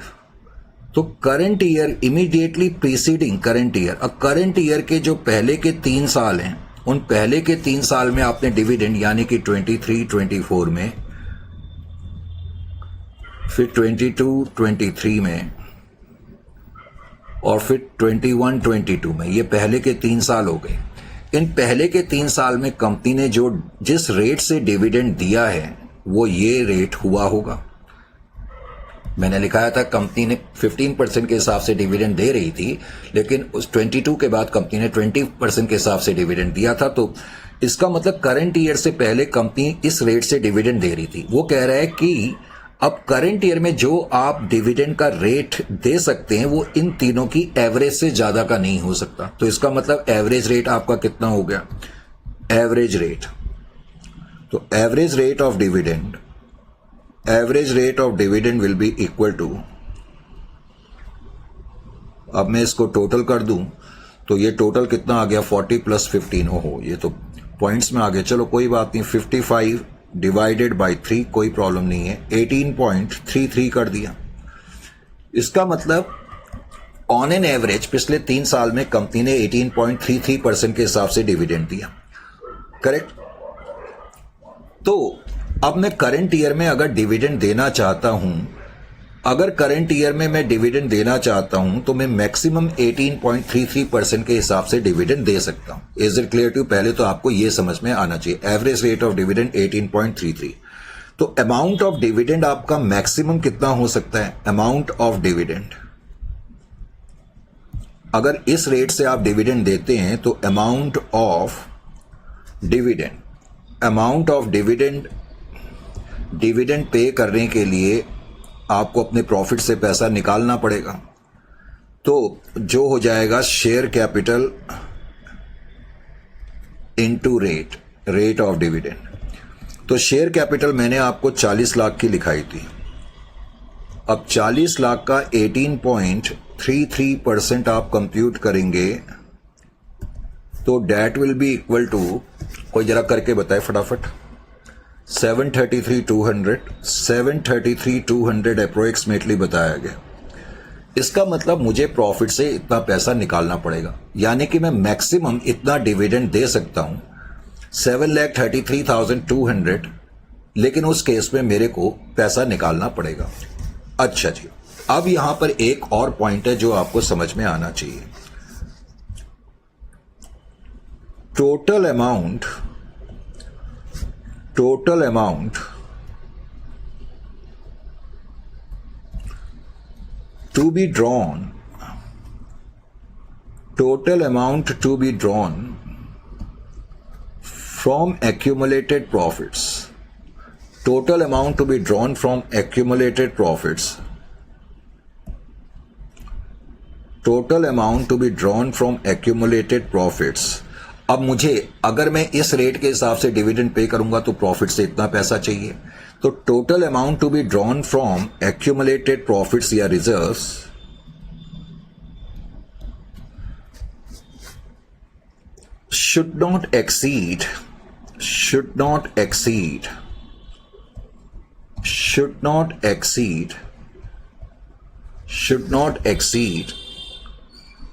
तो current year immediately preceding current year. अब करंट ईयर के जो पहले के 3 साल हैं, उन पहले के 3 साल में आपने डिविडेंड यानी कि 23-24 में, फिर 22-23 में और फिर 21-22 में, ये पहले के 3 साल हो गए। इन पहले के 3 साल में कंपनी ने जो जिस रेट से डिविडेंड दिया है वो ये रेट हुआ होगा। मैंने लिखाया था कंपनी ने 15% के हिसाब से डिविडेंड दे रही थी, लेकिन उस 22 के बाद कंपनी ने 20% के हिसाब से डिविडेंड दिया था। तो इसका मतलब करंट ईयर से पहले कंपनी इस रेट से डिविडेंड दे रही थी। वो कह रहा है कि अब करंट ईयर में जो आप डिविडेंड का रेट दे सकते हैं वो इन तीनों की एवरेज से ज्यादा का नहीं हो सकता। तो इसका मतलब एवरेज रेट आपका कितना हो गया? Average rate. तो average rate of dividend will be equal to, अब मैं इसको टोटल कर दूं तो ये टोटल कितना आ गया? 40 + 15। ओहो, ये तो पॉइंट्स में आ गया। चलो कोई बात नहीं, 55 डिवाइडेड बाई 3, कोई प्रॉब्लम नहीं है। 18.33 कर दिया। इसका मतलब ऑन एन एवरेज पिछले 3 साल में कंपनी ने 18.33% के हिसाब से डिविडेंड दिया। करेक्ट। तो अब मैं करंट ईयर में अगर डिविडेंड देना चाहता हूं, तो मैं मैक्सिमम 18.33% के हिसाब से डिविडेंड दे सकता हूं। Is it clear to? पहले तो आपको यह समझ में आना चाहिए। Average rate of dividend 18.33। तो अमाउंट ऑफ डिविडेंड आपका मैक्सिमम कितना हो सकता है? अमाउंट ऑफ डिविडेंड, अगर इस रेट से आप डिविडेंड देते हैं तो अमाउंट ऑफ डिविडेंड पे करने के लिए आपको अपने प्रॉफिट से पैसा निकालना पड़ेगा। तो जो हो जाएगा share capital into rate of dividend. तो शेयर कैपिटल मैंने आपको 40 लाख की लिखाई थी। अब 40 लाख का 18.33% आप कंप्यूट करेंगे तो date will be equal to, कोई जरा करके बताए फटाफट, 733,200 अप्रोक्सीमेटली बताया गया। इसका मतलब मुझे प्रॉफिट से इतना पैसा निकालना पड़ेगा, यानी कि मैं मैक्सिमम इतना डिविडेंड दे सकता हूं 7,33,200, लेकिन उस केस में मेरे को पैसा निकालना पड़ेगा। अच्छा जी, अब यहां पर एक और पॉइंट है जो आपको समझ में आना चाहिए। Total amount to be drawn from accumulated profits, total amount to be drawn from accumulated profits. अब मुझे अगर मैं इस रेट के हिसाब से डिविडेंड पे करूंगा तो प्रॉफिट से इतना पैसा चाहिए, तो total amount to be drawn from accumulated profits या reserves should not exceed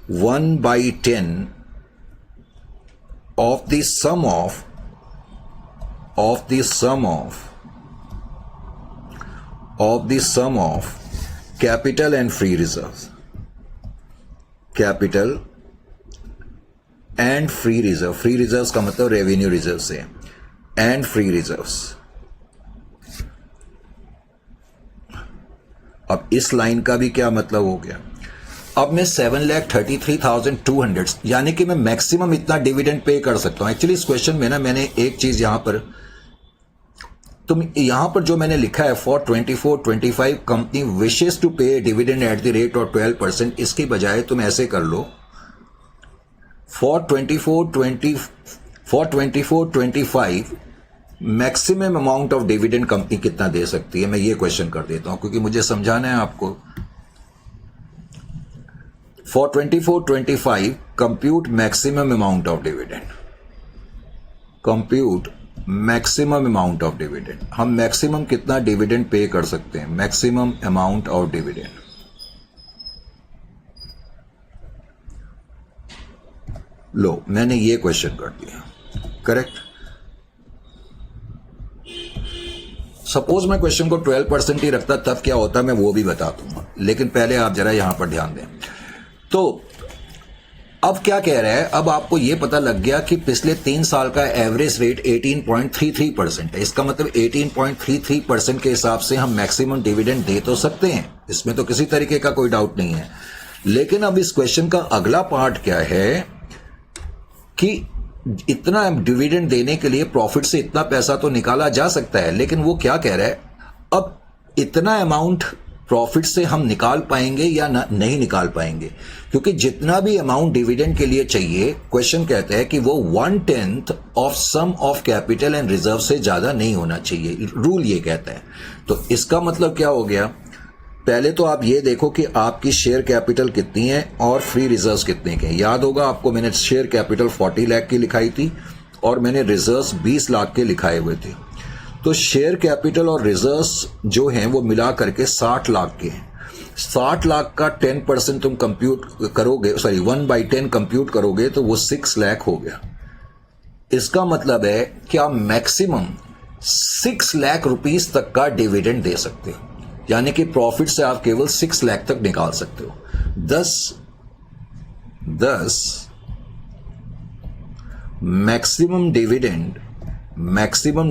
1/10 of the sum of capital and free reserves. Capital and free reserve, free reserves का मतलब रेवेन्यू रिजर्व से, एंड फ्री रिजर्व्स। अब इस line का भी क्या मतलब हो गया, अब मैं 7,33,200 यानी कि मैं मैक्सिमम इतना डिविडेंड पे कर सकता हूं। एक्चुअली इस क्वेश्चन में ना मैंने एक चीज यहां पर जो मैंने लिखा है फॉर 24-25 कंपनी विशेस टू पे dividend at the rate of 12%, इसकी बजाय तुम ऐसे कर लो for 24-25 maximum amount of dividend company कितना दे सकती है। मैं ये क्वेश्चन कर देता हूं क्योंकि मुझे समझाना है आपको। for 24-25 compute maximum amount of dividend, compute maximum amount of dividend. हम मैक्सिमम कितना डिविडेंड पे कर सकते हैं, मैक्सिमम अमाउंट ऑफ डिविडेंड। लो मैंने ये क्वेश्चन कर दिया, करेक्ट। सपोज मैं क्वेश्चन को 12% ही रखता तब क्या होता मैं वो भी बता दूंगा, लेकिन पहले आप जरा यहां पर ध्यान दें। तो अब क्या कह रहा है, अब आपको ये पता लग गया कि पिछले 3 साल का एवरेज रेट 18.33% है। इसका मतलब 18.33% के हिसाब से हम मैक्सिमम डिविडेंड दे तो सकते हैं, इसमें तो किसी तरीके का कोई डाउट नहीं है। लेकिन अब इस क्वेश्चन का अगला पार्ट क्या है कि इतना डिविडेंड देने के लिए प्रॉफिट से इतना पैसा तो निकाला जा सकता है, लेकिन वो क्या कह रहा है, अब इतना अमाउंट प्रॉफिट से हम निकाल पाएंगे या नहीं निकाल पाएंगे, क्योंकि जितना भी अमाउंट डिविडेंड के लिए चाहिए, क्वेश्चन कहता है कि वो 1/10 of sum of capital and reserve से ज्यादा नहीं होना चाहिए, रूल ये कहता है। तो इसका मतलब क्या हो गया, पहले तो आप ये देखो कि आपकी शेयर कैपिटल कितनी है और फ्री रिजर्व्स कितने के हैं। याद होगा आपको मैंने शेयर कैपिटल 40 लाख की लिखाई थी और मैंने रिजर्व्स 20 लाख के लिखाए हुए थे। तो शेयर कैपिटल और रिजर्व्स जो हैं वो मिला करके 60 लाख के हैं। 60 लाख का 10% तुम कंप्यूट करोगे, 1/10 कंप्यूट करोगे तो वो 6 लाख हो गया। इसका मतलब है कि आप मैक्सिमम 6 लाख रुपीस तक का डिविडेंड दे सकते हो, यानी कि प्रॉफिट से आप केवल 6 लाख तक निकाल सकते हो। 10 maximum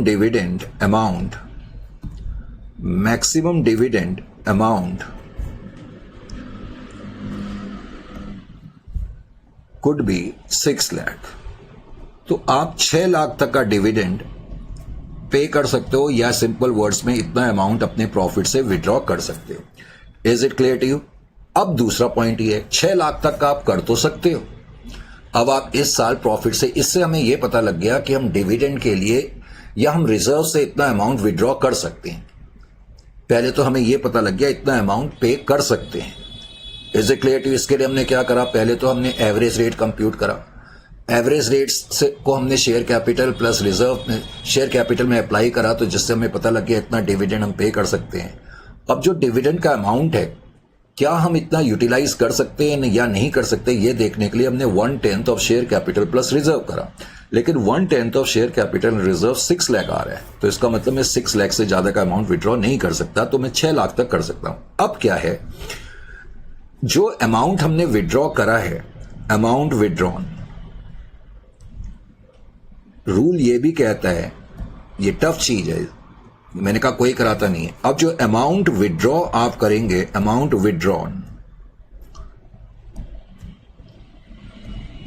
dividend amount could be 6 lakh. तो आप 6 लाख तक का डिविडेंड पे कर सकते हो, या सिंपल वर्ड्स में इतना अमाउंट अपने प्रॉफिट से विड्रॉ कर सकते हो। Is it clear to you? अब दूसरा पॉइंट ये है, 6 लाख तक का आप कर तो सकते हो। अब आप इस साल प्रॉफिट से, इससे हमें यह पता लग गया कि हम डिविडेंड के लिए या हम रिजर्व से इतना अमाउंट विड्रॉ कर सकते हैं। पहले तो हमें यह पता लग गया इतना अमाउंट पे कर सकते हैं। Is it clear to you? इसके लिए हमने क्या करा, पहले तो हमने एवरेज रेट कंप्यूट करा। एवरेज रेट्स से को हमने शेयर कैपिटल प्लस रिजर्व में, शेयर कैपिटल में अप्लाई करा, तो जिससे हमें पता लग गया इतना डिविडेंड हम पे कर सकते हैं। अब जो डिविडेंड का अमाउंट है, क्या हम इतना यूटिलाइज कर सकते हैं या नहीं कर सकते, ये देखने के लिए हमने 1/10 of share capital plus reserve करा। लेकिन 1/10 of share capital reserve 6 lakh आ रहा है, तो इसका मतलब मैं 6 लाख से ज्यादा का अमाउंट विड्रॉ नहीं कर सकता, तो मैं 6 लाख तक कर सकता हूं। अब क्या है, जो अमाउंट हमने विड्रॉ करा है, अमाउंट विड्रॉन, रूल ये भी कहता है, ये टफ चीज है, मैंने कहा कोई कराता नहीं है। अब जो अमाउंट विड्रॉ आप करेंगे, amount withdrawn,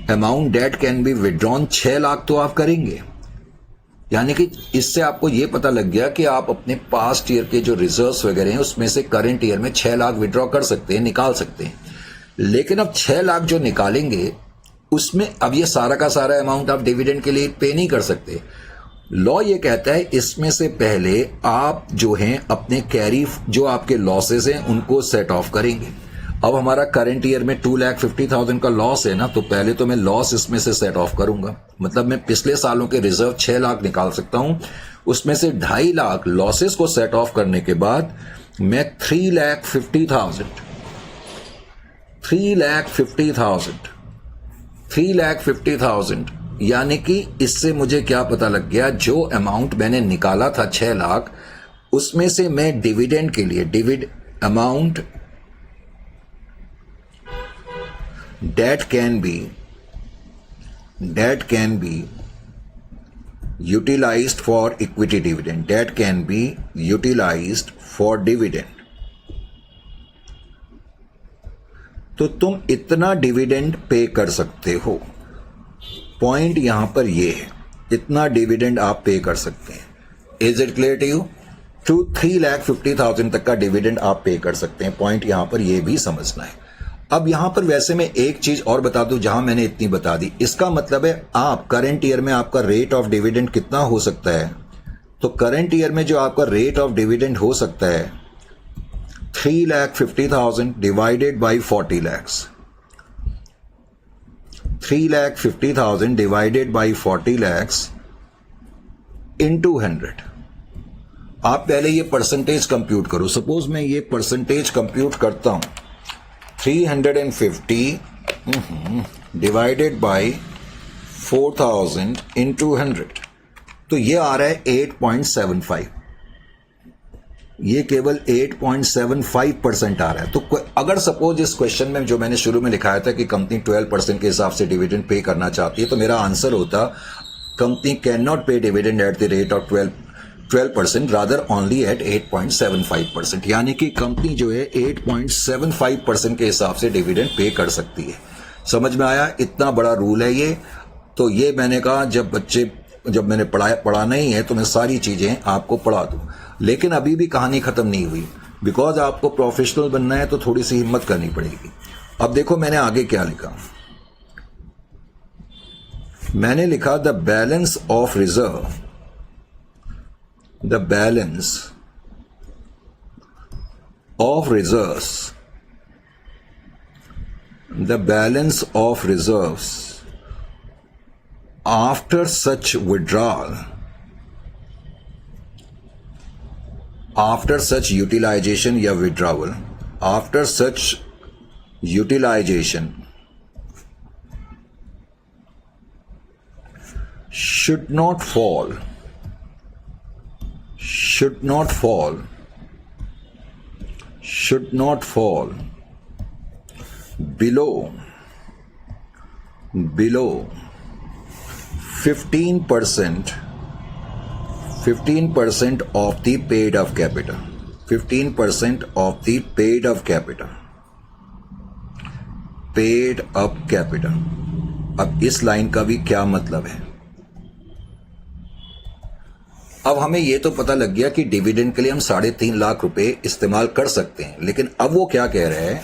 amount date can be withdrawn 6 lakh तो आप करेंगे, यानी कि इससे आपको यह पता लग गया कि आप अपने पास्ट ईयर के जो रिजर्व्स वगैरह हैं उसमें से करंट ईयर में 6 लाख विड्रॉ कर सकते हैं, निकाल सकते हैं। लेकिन अब 6 लाख जो निकालेंगे उसमें अब ये सारा का सारा अमाउंट आप डिविडेंड के लिए पे नहीं कर सकते। लॉ ये कहता है इसमें से पहले आप जो हैं अपने कैरी जो आपके लॉसेस हैं उनको सेट ऑफ करेंगे। अब हमारा करंट ईयर में 2,50,000 का लॉस है ना, तो पहले तो मैं लॉस इसमें से सेट ऑफ करूंगा। मतलब मैं पिछले सालों के रिजर्व 6 लाख निकाल सकता हूं, उसमें से 2.5 लाख लॉसेस को सेट ऑफ करने के बाद मैं 3,50,000 यानी कि इससे मुझे क्या पता लग गया, जो अमाउंट मैंने निकाला था 6 लाख उसमें से मैं डिविडेंड के लिए amount that can be utilized for equity dividend, that can be utilized for dividend। तो तुम इतना डिविडेंड पे कर सकते हो। पॉइंट यहां पर ये है, इतना डिविडेंड आप पे कर सकते हैं। Is it clear to you? 3,50,000 तक का डिविडेंड आप पे कर सकते हैं। पॉइंट यहां पर ये भी समझना है। अब यहां पर वैसे मैं एक चीज और बता दूं, जहां मैंने इतनी बता दी, इसका मतलब है आप करंट ईयर में आपका रेट ऑफ डिविडेंड कितना हो सकता है। तो करंट ईयर में जो आपका रेट ऑफ डिविडेंड हो सकता है 3,50,000 divided by 40 lakhs, 3,50,000 divided by 40 lakhs into 100। आप पहले ये परसेंटेज कंप्यूट करो। सपोज मैं ये परसेंटेज कंप्यूट करता हूं, 350 डिवाइडेड बाई 4,000 इंटू 100, तो ये आ रहा है 8.75। ये केवल 8.75% आ रहा है। तो अगर सपोज इस क्वेश्चन में जो मैंने शुरू में लिखाया था कि कंपनी 12% के हिसाब से डिविडेंड पे करना चाहती है, तो मेरा आंसर होता company can not pay dividend at the rate of 12% rather only at 8.75%। यानी कि कंपनी जो है 8.75% के हिसाब से डिविडेंड पे कर सकती है। समझ में आया? इतना बड़ा रूल है ये। तो ये मैंने कहा जब मैंने पढ़ाना ही है तो मैं सारी चीजें आपको पढ़ा दूं। लेकिन अभी भी कहानी खत्म नहीं हुई, बिकॉज आपको प्रोफेशनल बनना है तो थोड़ी सी हिम्मत करनी पड़ेगी। अब देखो मैंने आगे क्या लिखा। मैंने लिखा the balance of reserve, the balance of reserves, the balance of reserves after such withdrawal, after such utilization या withdrawal, after such utilization should not fall below 15% of the paid up capital, 15% of the paid up capital। अब इस line का भी क्या मतलब है? अब हमें यह तो पता लग गया कि डिविडेंड के लिए हम 3.5 लाख रुपए इस्तेमाल कर सकते हैं। लेकिन अब वो क्या कह रहा है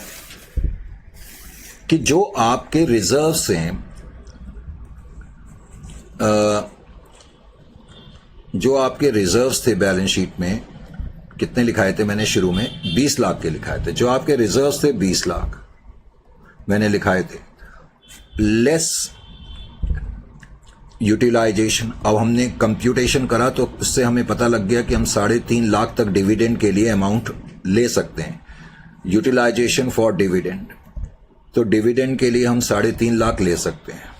कि जो आपके रिजर्व्स हैं, जो आपके रिजर्व्स थे बैलेंस शीट में, कितने लिखाए थे मैंने शुरू में? 20 लाख के लिखाए थे। जो आपके रिजर्व्स थे 20 लाख मैंने लिखाए थे, लेस यूटिलाइजेशन। अब हमने कंप्यूटेशन करा तो उससे हमें पता लग गया कि हम 3.5 लाख तक डिविडेंड के लिए अमाउंट ले सकते हैं। यूटिलाइजेशन फॉर डिविडेंड, तो डिविडेंड के लिए हम 3.5 लाख ले सकते हैं।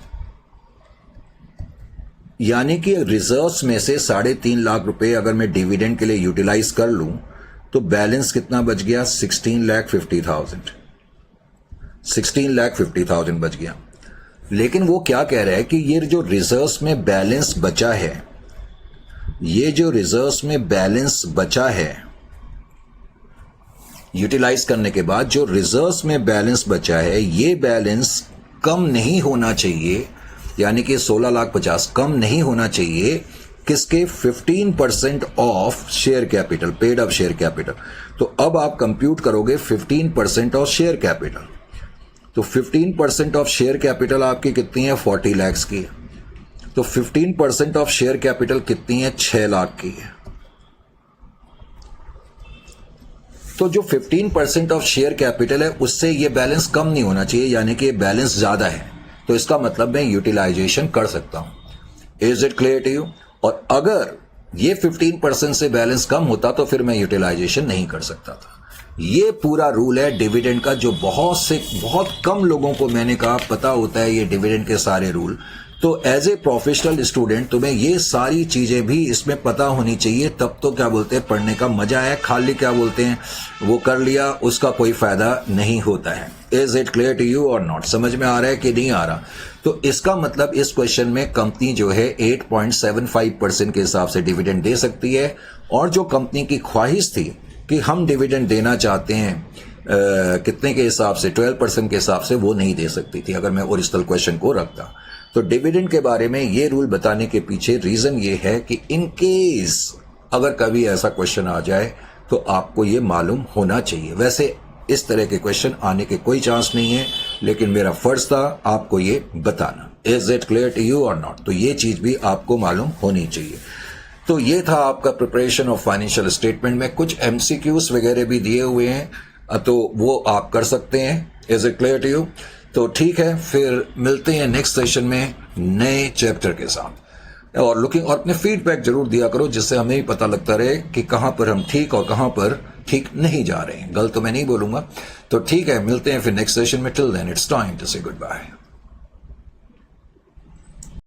यानी कि रिजर्व्स में से 3.5 लाख रुपए अगर मैं डिविडेंड के लिए यूटिलाइज कर लूं तो बैलेंस कितना बच गया? 16,50,000 बच गया। लेकिन वो क्या कह रहा है कि ये जो रिजर्व्स में बैलेंस बचा है, ये जो रिजर्व्स में बैलेंस बचा है यूटिलाइज करने के बाद, जो रिजर्व्स में बैलेंस बचा है, ये बैलेंस कम नहीं होना चाहिए। यानी कि 16,50,000 कम नहीं होना चाहिए किसके? 15% of share capital, paid up share capital. तो अब आप कंप्यूट करोगे 15% ऑफ शेयर कैपिटल। तो 15% ऑफ शेयर कैपिटल आपकी कितनी है? 40 लाख की है। तो 15% ऑफ शेयर कैपिटल कितनी है? 6 लाख की है। तो जो 15% ऑफ शेयर कैपिटल है उससे ये बैलेंस कम नहीं होना चाहिए, यानी कि बैलेंस ज्यादा है, तो इसका मतलब मैं यूटिलाइजेशन कर सकता हूं। Is it clear to you? और अगर ये 15% से बैलेंस कम होता तो फिर मैं यूटिलाइजेशन नहीं कर सकता था। ये पूरा रूल है डिविडेंड का, जो बहुत कम लोगों को मैंने कहा पता होता है ये डिविडेंड के सारे रूल। तो एज ए प्रोफेशनल स्टूडेंट तुम्हें ये सारी चीजें भी इसमें पता होनी चाहिए, तब तो क्या बोलते हैं पढ़ने का मजा है। खाली क्या बोलते हैं वो कर लिया, उसका कोई फायदा नहीं होता है। Is it clear to you और नॉट? समझ में आ रहा है कि नहीं आ रहा? तो इसका मतलब इस क्वेश्चन में कंपनी जो है 8.75% के हिसाब से डिविडेंड दे सकती है, और जो कंपनी की ख्वाहिश थी कि हम डिविडेंड देना चाहते हैं कितने के हिसाब से, 12% के हिसाब से, वो नहीं दे सकती थी अगर मैं ओरिजिनल क्वेश्चन को रखता। तो डिविडेंड के बारे में ये रूल बताने के पीछे रीजन ये है कि इन केस अगर कभी ऐसा क्वेश्चन आ जाए तो आपको ये मालूम होना चाहिए। वैसे इस तरह के क्वेश्चन आने के कोई चांस नहीं है, लेकिन मेरा फर्ज था आपको ये बताना। Is it clear to you और नॉट? तो ये चीज भी आपको मालूम होनी चाहिए। तो ये था आपका प्रिपरेशन ऑफ फाइनेंशियल स्टेटमेंट में। कुछ एमसीक्यूज वगैरह भी दिए हुए हैं, तो वो आप कर सकते हैं। Is it clear to you? तो ठीक है, फिर मिलते हैं नेक्स्ट सेशन में नए चैप्टर के साथ। और अपने फीडबैक जरूर दिया करो, जिससे हमें भी पता लगता रहे कि कहां पर हम ठीक और कहां पर ठीक नहीं जा रहे हैं। गलत तो मैं नहीं बोलूंगा। तो ठीक है, मिलते हैं फिर नेक्स्ट सेशन में। Till then it's time to say good bye.